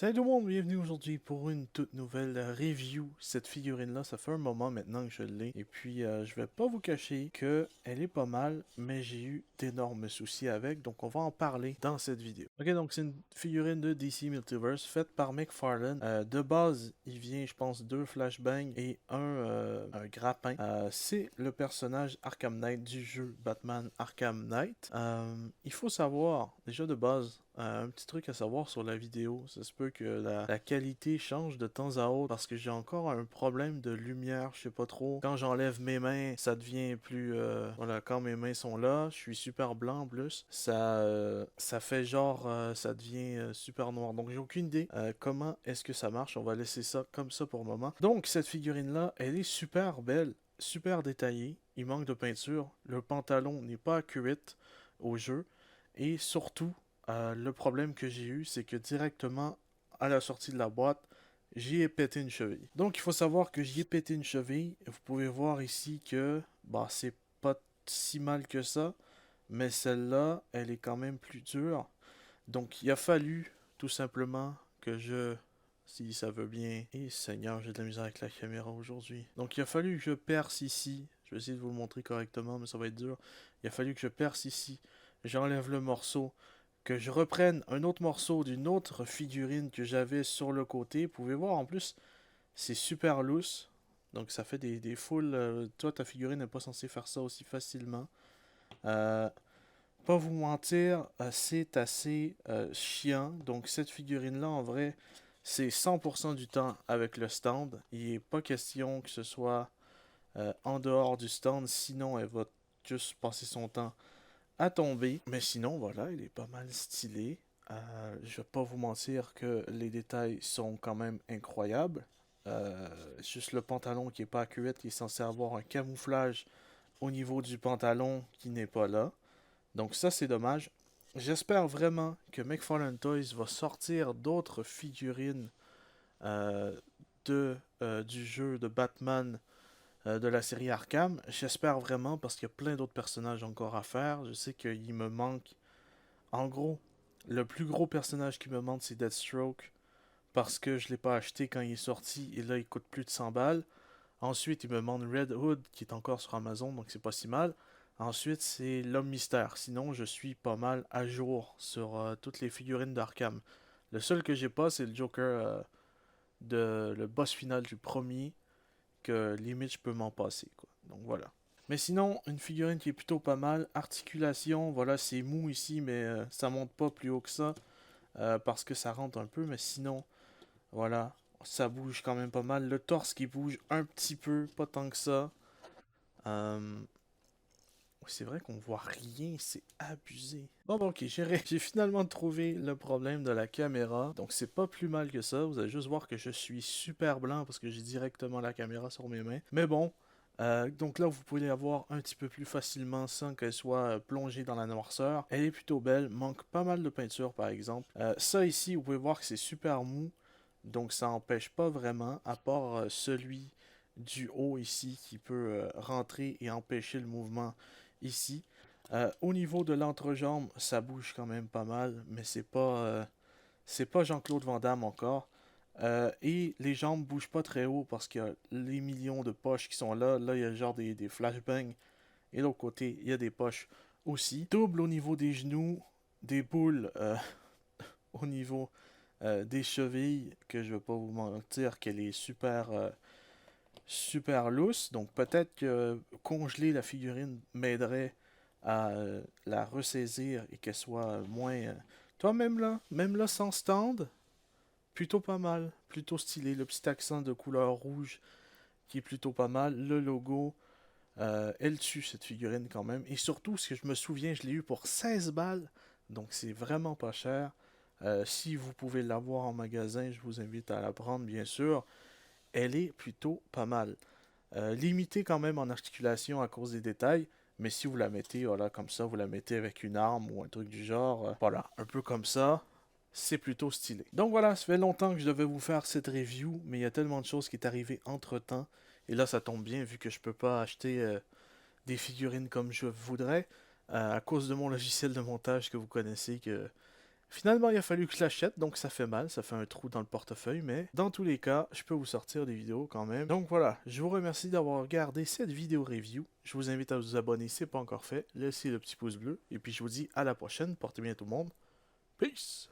Salut tout le monde, bienvenue aujourd'hui pour une toute nouvelle review. Cette figurine-là, ça fait un moment maintenant que je l'ai. Et puis, je vais pas vous cacher que elle est pas mal, mais j'ai eu d'énormes soucis avec, donc on va en parler dans cette vidéo. Ok, donc c'est une figurine de DC Multiverse faite par McFarlane. De base, il vient, je pense, deux flashbangs et un grappin. C'est le personnage Arkham Knight du jeu Batman Arkham Knight. Il faut savoir, déjà de base, un petit truc à savoir sur la vidéo, ça se peut que la qualité change de temps à autre parce que j'ai encore un problème de lumière, je sais pas trop. Quand j'enlève mes mains, ça devient plus... voilà, quand mes mains sont là, je suis super blanc en plus, ça fait genre... ça devient super noir. Donc j'ai aucune idée comment est-ce que ça marche, on va laisser ça comme ça pour le moment. Donc cette figurine-là, elle est super belle, super détaillée, il manque de peinture, le pantalon n'est pas accurate au jeu, et surtout, le problème que j'ai eu, c'est que directement à la sortie de la boîte, j'y ai pété une cheville. Donc il faut savoir que j'y ai pété une cheville. Vous pouvez voir ici que bah c'est pas si mal que ça, mais celle-là, elle est quand même plus dure. Donc il a fallu tout simplement que je, si ça veut bien, et Seigneur, j'ai de la misère avec la caméra aujourd'hui. Donc il a fallu que je perce ici. Je vais essayer de vous le montrer correctement, mais ça va être dur. Il a fallu que je perce ici. J'enlève le morceau, que je reprenne un autre morceau d'une autre figurine que j'avais sur le côté. Vous pouvez voir en plus, c'est super loose. Donc ça fait des foules. Toi, ta figurine n'est pas censée faire ça aussi facilement. Euh, Pas vous mentir, c'est assez chiant. Donc cette figurine-là, en vrai, c'est 100% du temps avec le stand. Il n'est pas question que ce soit en dehors du stand, sinon elle va juste passer son temps à tomber. Mais sinon, voilà, il est pas mal stylé. Je vais pas vous mentir que les détails sont quand même incroyables. Juste le pantalon qui est pas accurate, qui est censé avoir un camouflage au niveau du pantalon qui n'est pas là. Donc ça, c'est dommage. J'espère vraiment que McFarlane Toys va sortir d'autres figurines euh, du jeu de Batman de la série Arkham. J'espère vraiment parce qu'il y a plein d'autres personnages encore à faire. Je sais qu'il me manque... En gros, le plus gros personnage qui me manque, c'est Deathstroke. Parce que je ne l'ai pas acheté quand il est sorti et là il coûte plus de 100 balles. Ensuite, il me demande Red Hood qui est encore sur Amazon, donc c'est pas si mal. Ensuite, c'est l'homme mystère. Sinon, je suis pas mal à jour sur toutes les figurines d'Arkham. Le seul que j'ai pas, c'est le Joker de le boss final du premier, que limite je peux m'en passer, quoi. Donc voilà. Mais sinon, une figurine qui est plutôt pas mal. Articulation, voilà, c'est mou ici, mais ça monte pas plus haut que ça. Parce que ça rentre un peu, mais sinon, voilà, ça bouge quand même pas mal. Le torse qui bouge un petit peu, pas tant que ça. Euh, c'est vrai qu'on voit rien, c'est abusé. Bon, ok, j'ai finalement trouvé le problème de la caméra. Donc c'est pas plus mal que ça. Vous allez juste voir que je suis super blanc parce que j'ai directement la caméra sur mes mains. Mais bon, donc là vous pouvez la voir un petit peu plus facilement sans qu'elle soit plongée dans la noirceur. Elle est plutôt belle, manque pas mal de peinture par exemple. Ça ici, vous pouvez voir que c'est super mou. Donc ça empêche pas vraiment, à part celui du haut ici qui peut rentrer et empêcher le mouvement ici. Au niveau de l'entrejambe, ça bouge quand même pas mal, mais c'est pas Jean-Claude Van Damme encore. Et les jambes bougent pas très haut parce qu'il y a les millions de poches qui sont là. Là, il y a genre des flashbangs. Et de l'autre côté, il y a des poches aussi. Double au niveau des genoux, des boules au niveau des chevilles, que je vais pas vous mentir qu'elle est super loose. Donc peut-être que congeler la figurine m'aiderait à la ressaisir et qu'elle soit moins... Toi, même là sans stand, plutôt pas mal, plutôt stylé. Le petit accent de couleur rouge qui est plutôt pas mal. Le logo, elle tue cette figurine quand même. Et surtout, ce que je me souviens, je l'ai eu pour 16 balles. Donc c'est vraiment pas cher. Si vous pouvez l'avoir en magasin, je vous invite à la prendre, bien sûr. Elle est plutôt pas mal. Limitée quand même en articulation à cause des détails, mais si vous la mettez, voilà, comme ça, vous la mettez avec une arme ou un truc du genre, voilà, un peu comme ça, c'est plutôt stylé. Donc voilà, ça fait longtemps que je devais vous faire cette review, mais il y a tellement de choses qui est arrivé entre temps, et là ça tombe bien vu que je peux pas acheter des figurines comme je voudrais, à cause de mon logiciel de montage que vous connaissez, que Finalement, il a fallu que je l'achète, donc ça fait mal, ça fait un trou dans le portefeuille, mais dans tous les cas, je peux vous sortir des vidéos quand même. Donc voilà, je vous remercie d'avoir regardé cette vidéo review. Je vous invite à vous abonner si ce n'est pas encore fait, laissez le petit pouce bleu, et puis je vous dis à la prochaine, portez bien tout le monde. Peace!